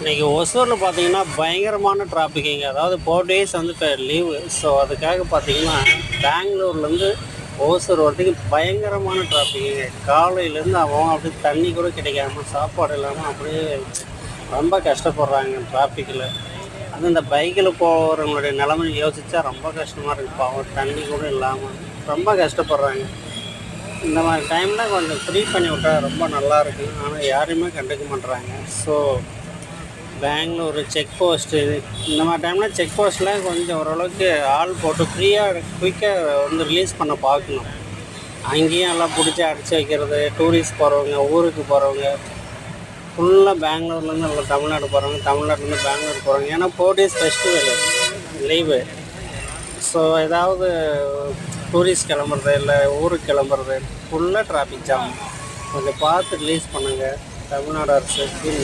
இன்றைக்கி ஒசூரில் பார்த்தீங்கன்னா பயங்கரமான டிராஃபிக்குங்க. அதாவது 4 டேஸ் வந்து இப்போ லீவு. ஸோ அதுக்காக பார்த்தீங்கன்னா பெங்களூர்லேருந்து ஓசூர் வரத்துக்கு பயங்கரமான டிராஃபிக்குங்க. காலையிலேருந்து அவன் அப்படியே தண்ணி கூட கிடைக்காம, சாப்பாடு இல்லாமல் அப்படியே ரொம்ப கஷ்டப்படுறாங்க டிராஃபிக்கில். அது இந்த பைக்கில் போகிறவங்களுடைய நிலைமை யோசித்தா ரொம்ப கஷ்டமாக இருக்குது. பாவம் தண்ணி கூட இல்லாமல் ரொம்ப கஷ்டப்படுறாங்க. இந்த மாதிரி டைமில் கொஞ்சம் ஃப்ரீ பண்ணி விட்டா ரொம்ப நல்லாயிருக்கு. ஆனால் யாரையுமே கண்டுக்க மாட்டுறாங்க. ஸோ பெங்களூரு செக் போஸ்ட்டு இந்த மாதிரி டைமில் செக் போஸ்ட்டில் கொஞ்சம் ஓரளவுக்கு ஆள் போட்டு ஃப்ரீயாக குயிக்காக வந்து ரிலீஸ் பண்ண பார்க்கணும். அங்கேயும் எல்லாம் பிடிச்சி அடித்து வைக்கிறது, டூரிஸ்ட் போகிறவங்க, ஊருக்கு போகிறவங்க ஃபுல்லாக பெங்களூர்லேருந்து எல்லாம் தமிழ்நாடு போகிறவங்க, தமிழ்நாட்டிலேருந்து பெங்களூர் போகிறவங்க. ஏன்னா 4 டேஸ் ஃபெஸ்டிவல் லீவு. ஸோ ஏதாவது டூரிஸ்ட் கிளம்புறது இல்லை ஊருக்கு கிளம்புறது ஃபுல்லாக டிராஃபிக் ஜாம். கொஞ்சம் பார்த்து ரிலீஸ் பண்ணுங்கள் தமிழ்நாடு அரசு.